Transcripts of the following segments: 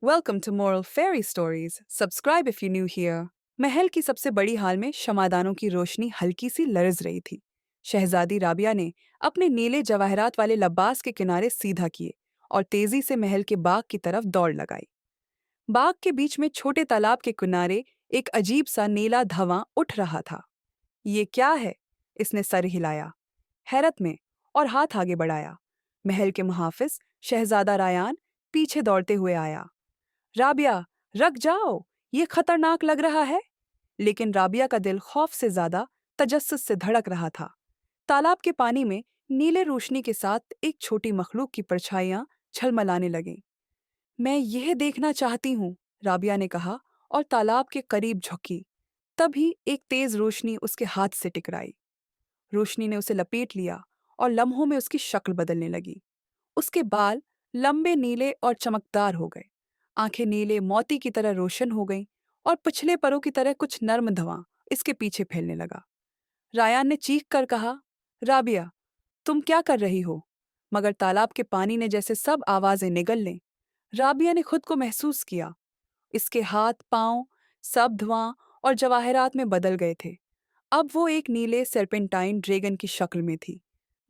Welcome to Moral Fairy Stories. Subscribe if you're new here. महल की सबसे बड़ी हाल में शमादानों की रोशनी हल्की सी लरज रही थी। शहजादी राबिया ने अपने नीले जवाहरात वाले लबास के किनारे सीधा किए और तेजी से महल के बाग की तरफ दौड़ लगाई। बाग के बीच में छोटे तालाब के किनारे एक अजीब सा नीला धवां उठ रहा था। ये क्या है? इसने सर हिलाया, हैरत में, और हाथ आगे बढ़ाया। महल के मुहाफिज शहजादा रायान पीछे दौड़ते हुए आया। राबिया, रख जाओ, ये खतरनाक लग रहा है। लेकिन राबिया का दिल खौफ से ज्यादा तजस्सुस से धड़क रहा था। तालाब के पानी में नीले रोशनी के साथ एक छोटी मखलूक की परछाइयां झलमलाने लगीं। मैं यह देखना चाहती हूँ, राबिया ने कहा और तालाब के करीब झुकी। तभी एक तेज रोशनी उसके हाथ से टकराई। रोशनी ने उसे लपेट लिया और लम्हों में उसकी शक्ल बदलने लगी। उसके बाल लंबे नीले और चमकदार हो गए, आंखें नीले मोती की तरह रोशन हो गईं और पिछले परों की तरह कुछ नर्म धुआं इसके पीछे फैलने लगा। रायान ने चीख कर कहा, राबिया, तुम क्या कर रही हो? मगर तालाब के पानी ने जैसे सब आवाजें निगल लें। राबिया ने खुद को महसूस किया। इसके हाथ पांव सब धुआं और जवाहरात में बदल गए थे। अब वो एक नीले सर्पेंटाइन ड्रैगन की शक्ल में थी,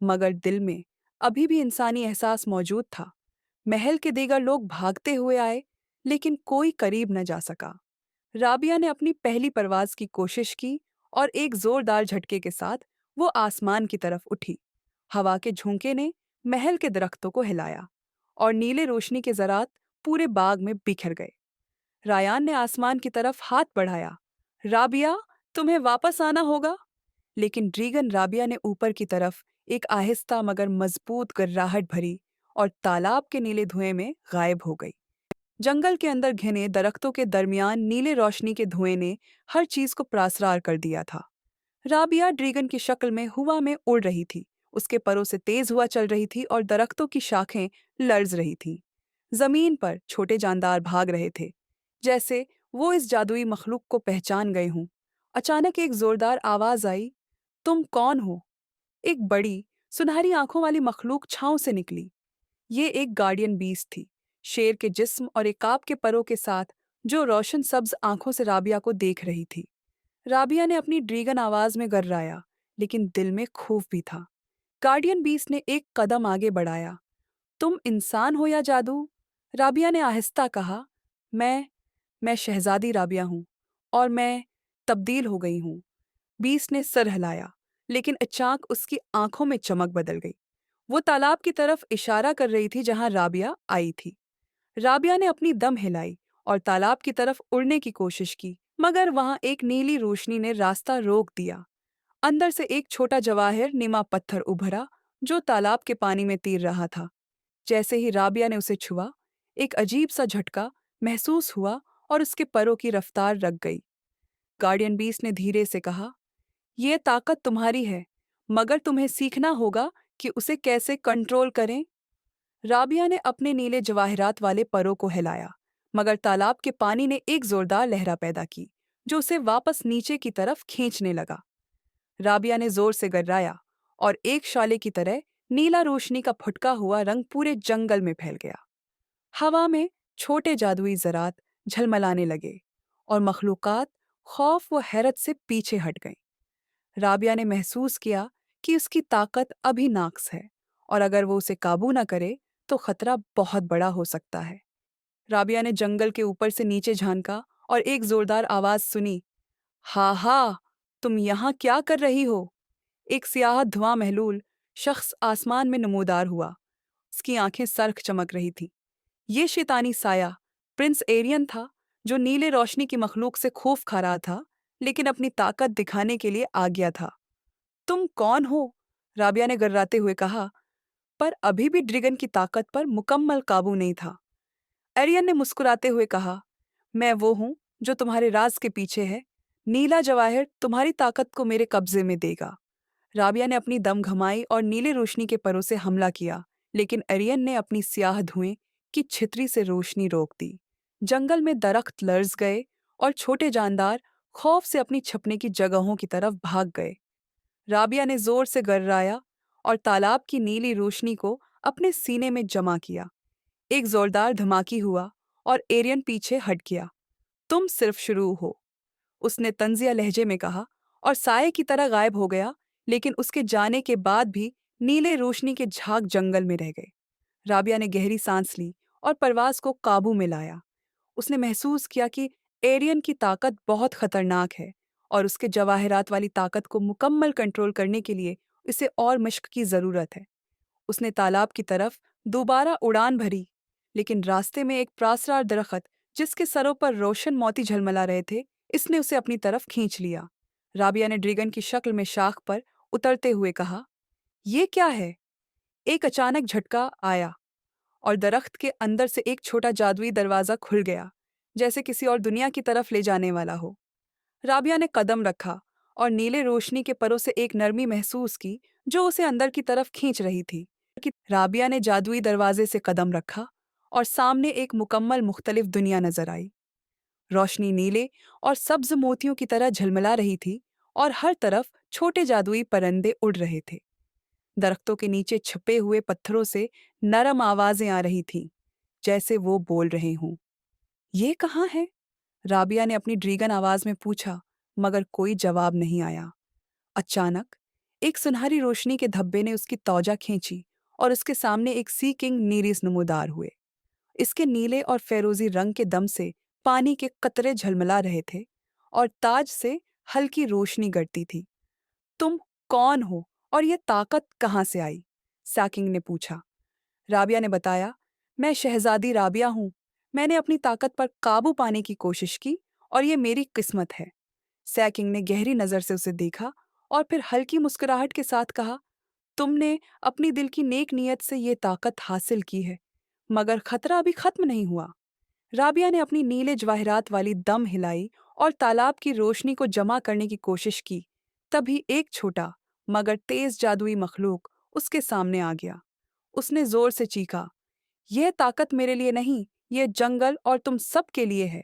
मगर दिल में अभी भी इंसानी एहसास मौजूद था। महल के दीगर लोग भागते हुए आए, लेकिन कोई करीब न जा सका। राबिया ने अपनी पहली परवाज की कोशिश की और एक जोरदार झटके के साथ वो आसमान की तरफ उठी। हवा के झोंके ने महल के दरख्तों को हिलाया और नीले रोशनी के ज़रात पूरे बाग में बिखर गए। रायान ने आसमान की तरफ हाथ बढ़ाया। राबिया, तुम्हें वापस आना होगा। लेकिन ड्रीगन राबिया ने ऊपर की तरफ एक आहिस्ता मगर मजबूत गर्राहट भरी और तालाब के नीले धुएं में गायब हो गई। जंगल के अंदर घने दरख्तों के दरमियान नीले रोशनी के धुएं ने हर चीज को प्रासरार कर दिया था। राबिया ड्रैगन की शक्ल में हवा में उड़ रही थी। उसके परों से तेज हवा चल रही थी और दरख्तों की शाखें लर्ज रही थीं। जमीन पर छोटे जानदार भाग रहे थे, जैसे वो इस जादुई मखलूक को पहचान गए हों। अचानक एक जोरदार आवाज आई, तुम कौन हो? एक बड़ी सुनहरी आंखों वाली मखलूक छांव से निकली। ये एक गार्डियन बीस्ट थी, शेर के जिस्म और इकाब के परों के साथ, जो रोशन सब्ज आंखों से राबिया को देख रही थी। राबिया ने अपनी ड्रैगन आवाज में गर्राया, लेकिन दिल में खौफ भी था। गार्डियन बीस्ट ने एक कदम आगे बढ़ाया। तुम इंसान हो या जादू? राबिया ने आहिस्ता कहा। मैं मैं शहजादी राबिया हूँ, और मैं तब्दील हो गई हूँ। बीस्ट ने सर हिलाया, लेकिन अचानक उसकी आंखों में चमक बदल गई। वो तालाब की तरफ इशारा कर रही थी जहां राबिया आई थी। राबिया ने अपनी दम हिलाई और तालाब की तरफ उड़ने की कोशिश की, मगर वहां एक नीली रोशनी ने रास्ता रोक दिया। अंदर से एक छोटा जवाहिर नीमा पत्थर उभरा, जो तालाब के पानी में तैर रहा था। जैसे ही राबिया ने उसे छुआ, एक अजीब सा झटका महसूस हुआ और उसके परों की रफ्तार रक गई। गार्डियन बीस ने धीरे से कहा, यह ताकत तुम्हारी है, मगर तुम्हें सीखना होगा कि उसे कैसे कंट्रोल करें। राबिया ने अपने नीले जवाहरात वाले परों को हिलाया, मगर तालाब के पानी ने एक जोरदार लहरा पैदा की, जो उसे वापस नीचे की तरफ खींचने लगा। राबिया ने जोर से गर्राया और एक शाले की तरह नीला रोशनी का फुटका हुआ रंग पूरे जंगल में फैल गया। हवा में छोटे जादुई ज़रात झलमलाने लगे और मखलूकात खौफ व हैरत से पीछे हट गईं। राबिया ने महसूस किया कि उसकी ताकत अभी नाक्स है, और अगर वो उसे काबू न करे तो खतरा बहुत बड़ा हो सकता है। राबिया ने जंगल के ऊपर से नीचे झांका और एक जोरदार आवाज सुनी, हा हा, तुम यहाँ क्या कर रही हो? एक सियाह धुआं महलूल शख्स आसमान में नमूदार हुआ। उसकी आंखें सर्ख चमक रही थीं। ये शैतानी साया प्रिंस एरियन था, जो नीले रोशनी की मखलूक से खौफ खा रहा था, लेकिन अपनी ताकत दिखाने के लिए आ गया था। तुम कौन हो? राबिया ने गर्राते हुए कहा, पर अभी भी ड्रैगन की ताकत पर मुकम्मल काबू नहीं था। एरियन ने मुस्कुराते हुए कहा, मैं वो हूं जो तुम्हारे राज के पीछे है। नीला जवाहिर तुम्हारी ताकत को मेरे कब्जे में देगा। राबिया ने अपनी दम घमाई और नीले रोशनी के परों से हमला किया, लेकिन एरियन ने अपनी स्याह धुएं की छितरी से रोशनी रोक दी। जंगल में दरख्त लर्ज गए और छोटे जानदार खौफ से अपनी छपने की जगहों की तरफ भाग गए। राबिया ने जोर से गर्राया और तालाब की नीली रोशनी को अपने सीने में जमा किया। एक जोरदार धमाकी हुआ और एरियन पीछे हट गया। तुम सिर्फ शुरू हो, उसने तंजिया लहजे में कहा, और साये की तरह गायब हो गया। लेकिन उसके जाने के बाद भी नीले रोशनी के झाग जंगल में रह गए। राबिया ने गहरी सांस ली और परवाज को काबू में लाया। उसने महसूस किया कि एरियन की ताकत बहुत खतरनाक है और उसके जवाहरात वाली ताकत को मुकम्मल कंट्रोल करने के लिए इसे और मश्क की ज़रूरत है। उसने तालाब की तरफ दोबारा उड़ान भरी, लेकिन रास्ते में एक प्रासरार दरख्त जिसके सरों पर रोशन मोती झलमला रहे थे, इसने उसे अपनी तरफ खींच लिया। राबिया ने ड्रैगन की शक्ल में शाख पर उतरते हुए कहा, ये क्या है? एक अचानक झटका आया और दरख्त के अंदर से एक छोटा जादुई दरवाज़ा खुल गया, जैसे किसी और दुनिया की तरफ ले जाने वाला हो। राबिया ने कदम रखा और नीले रोशनी के परों से एक नरमी महसूस की जो उसे अंदर की तरफ खींच रही थी। राबिया ने जादुई दरवाजे से कदम रखा और सामने एक मुकम्मल मुख्तलिफ दुनिया नजर आई। रोशनी नीले और सब्ज मोतियों की तरह झलमला रही थी और हर तरफ छोटे जादुई परिंदे उड़ रहे थे। दरख्तों के नीचे छुपे हुए पत्थरों से नरम आवाजें आ रही थीं, जैसे वो बोल रहे हों। ये कहाँ है? राबिया ने अपनी ड्रीगन आवाज में पूछा, मगर कोई जवाब नहीं आया। अचानक एक सुनहरी रोशनी के धब्बे ने उसकी तौजा खींची और उसके सामने एक सी किंग नीरिस नमूदार हुए। इसके नीले और फेरोजी रंग के दम से पानी के कतरे झलमला रहे थे और ताज से हल्की रोशनी गड़ती थी। तुम कौन हो और ये ताकत कहाँ से आई? सैकिंग ने पूछा। राबिया ने बताया, मैं शहजादी राबिया हूँ। मैंने अपनी ताकत पर काबू पाने की कोशिश की और ये मेरी किस्मत है। सैकिंग ने गहरी नज़र से उसे देखा और फिर हल्की मुस्कुराहट के साथ कहा, तुमने अपनी दिल की नेक नीयत से ये ताकत हासिल की है, मगर खतरा अभी खत्म नहीं हुआ। राबिया ने अपनी नीले जवाहरात वाली दम हिलाई और तालाब की रोशनी को जमा करने की कोशिश की। तभी एक छोटा मगर तेज जादुई मखलूक उसके सामने आ गया। उसने जोर से चीखा, यह ताकत मेरे लिए नहीं, यह जंगल और तुम सब के लिए है।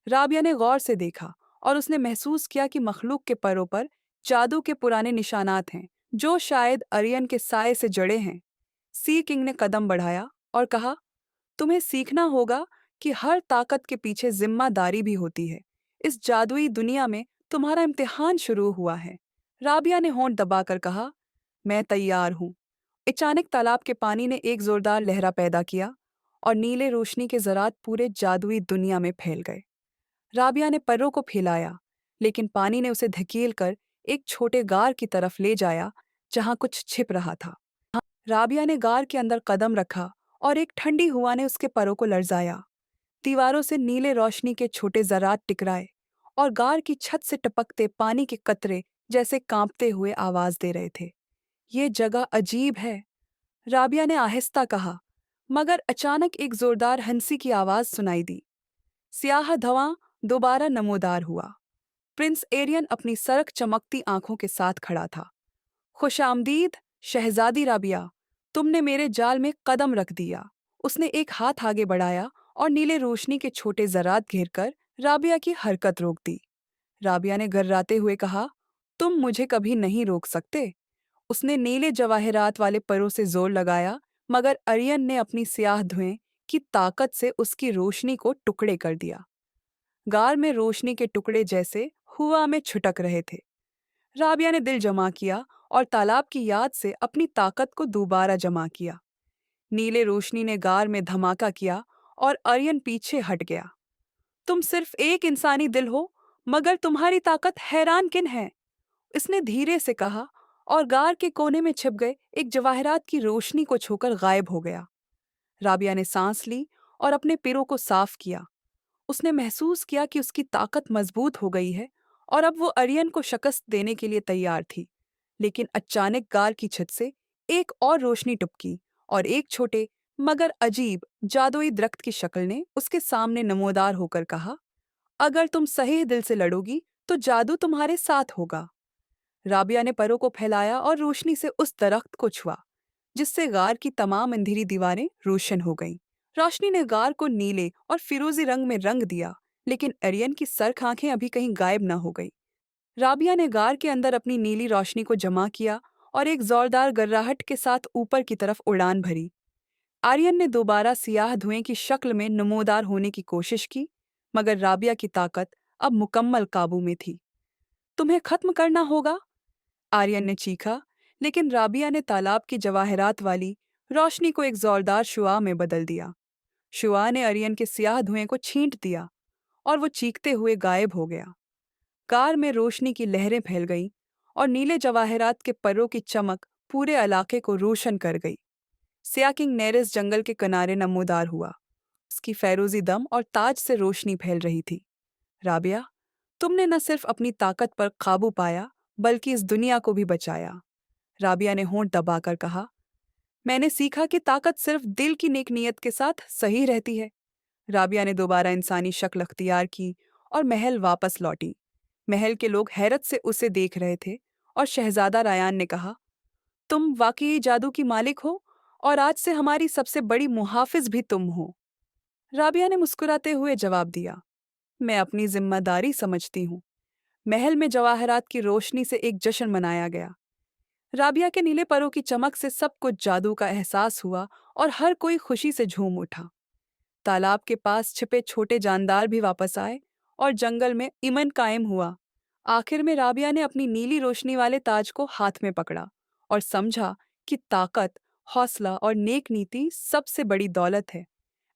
राबिया ने गौर से देखा और उसने महसूस किया कि मखलूक के पैरों पर जादू के पुराने निशानात हैं, जो शायद अरियन के साए से जड़े हैं। सी किंग ने कदम बढ़ाया और कहा, तुम्हें सीखना होगा कि हर ताकत के पीछे जिम्मेदारी भी होती है। इस जादुई दुनिया में तुम्हारा इम्तिहान शुरू हुआ है। राबिया ने होंठ दबाकर कहा, मैं तैयार हूँ। अचानक तालाब के पानी ने एक जोरदार लहरा पैदा किया और नीले रोशनी के ज़रात पूरे जादुई दुनिया में फैल गए। राबिया ने पैरों को फैलाया, लेकिन पानी ने उसे धकेल कर एक छोटे गार की तरफ ले जाया जहां कुछ छिप रहा था। राबिया ने गार के अंदर कदम रखा और एक ठंडी हवा ने उसके पैरों को लरजाया। दीवारों से नीले रोशनी के छोटे ज़रात टकराए और गार की छत से टपकते पानी के कतरे जैसे कांपते हुए आवाज दे रहे थे। ये जगह अजीब है, राबिया ने आहिस्ता कहा, मगर अचानक एक जोरदार हंसी की आवाज सुनाई दी। स्याह धुआं दोबारा नमूदार हुआ। प्रिंस एरियन अपनी सरक चमकती आंखों के साथ खड़ा था। खुशामदीद, शहजादी राबिया, तुमने मेरे जाल में कदम रख दिया। उसने एक हाथ आगे बढ़ाया और नीले रोशनी के छोटे ज़रात घेरकर राबिया की हरकत रोक दी। राबिया ने गर्राते हुए कहा, तुम मुझे कभी नहीं रोक सकते। उसने नीले जवाहरात वाले परों से जोर लगाया, मगर अरियन ने अपनी स्याह धुएं की ताकत से उसकी रोशनी को टुकड़े कर दिया। गार में रोशनी के टुकड़े जैसे हुआ में छुटक रहे थे। राबिया ने दिल जमा किया और तालाब की याद से अपनी ताकत को दोबारा जमा किया। नीले रोशनी ने गार में धमाका किया और अरियन पीछे हट गया। तुम सिर्फ एक इंसानी दिल हो, मगर तुम्हारी ताकत हैरान किन है, इसने धीरे से कहा और गार के कोने में छिप गए एक जवाहरात की रोशनी को छूकर गायब हो गया। राबिया ने सांस ली और अपने पैरों को साफ किया। उसने महसूस किया कि उसकी ताकत मजबूत हो गई है और अब वो अरियन को शिकस्त देने के लिए तैयार थी। लेकिन अचानक गार की छत से एक और रोशनी टपकी और एक छोटे मगर अजीब जादुई दरख्त की शक्ल ने उसके सामने नमोदार होकर कहा, अगर तुम सही दिल से लड़ोगी तो जादू तुम्हारे साथ होगा। राबिया ने पैरों को फैलाया और रोशनी से उस दरख्त को छुआ, जिससे गार की तमाम अंधेरी दीवारें रोशन हो गईं। रोशनी ने गार को नीले और फिरोजी रंग में रंग दिया, लेकिन अरियन की सरख आंखें अभी कहीं गायब न हो गई। राबिया ने गार के अंदर अपनी नीली रोशनी को जमा किया और एक जोरदार गर्राहट के साथ ऊपर की तरफ उड़ान भरी। आर्यन ने दोबारा सियाह धुएं की शक्ल में नमोदार होने की कोशिश की, मगर राबिया की ताकत अब मुकम्मल काबू में थी। तुम्हें खत्म करना होगा, आर्यन ने चीखा, लेकिन राबिया ने तालाब की जवाहरात वाली रोशनी को एक जोरदार शुआ में बदल दिया। शुआ ने आर्यन के सियाह धुएं को छींट दिया और वो चीखते हुए गायब हो गया। कार में रोशनी की लहरें फैल गईं और नीले जवाहरात के पर्रों की चमक पूरे इलाके को रोशन कर गई। सियाकिंग नेरेस जंगल के किनारे नमूदार हुआ। उसकी फैरोजी दम और ताज से रोशनी फैल रही थी। राबिया, तुमने न सिर्फ अपनी ताकत पर काबू पाया, बल्कि इस दुनिया को भी बचाया। राबिया ने होंठ दबाकर कहा, मैंने सीखा कि ताकत सिर्फ दिल की नेक नीयत के साथ सही रहती है। राबिया ने दोबारा इंसानी शक्ल अख्तियार की और महल वापस लौटी। महल के लोग हैरत से उसे देख रहे थे और शहजादा रायान ने कहा, तुम वाकई जादू की मालिक हो और आज से हमारी सबसे बड़ी मुहाफिज भी तुम हो। राबिया ने मुस्कुराते हुए जवाब दिया, मैं अपनी जिम्मेदारी समझती हूँ। महल में जवाहरात की रोशनी से एक जश्न मनाया गया। राबिया के नीले परों की चमक से सब कुछ जादू का एहसास हुआ और हर कोई खुशी से झूम उठा। तालाब के पास छिपे छोटे जानदार भी वापस आए और जंगल में इमन कायम हुआ। आखिर में राबिया ने अपनी नीली रोशनी वाले ताज को हाथ में पकड़ा और समझा कि ताकत, हौसला और नेक नीति सबसे बड़ी दौलत है।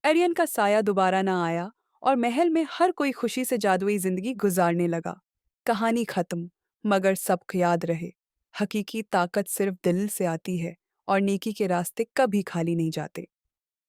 एरियन का साया दोबारा न आया और महल में हर कोई खुशी से जादुई जिंदगी गुजारने लगा। कहानी खत्म, मगर सबक याद रहे। हकीकी ताकत सिर्फ दिल से आती है और नेकी के रास्ते कभी खाली नहीं जाते।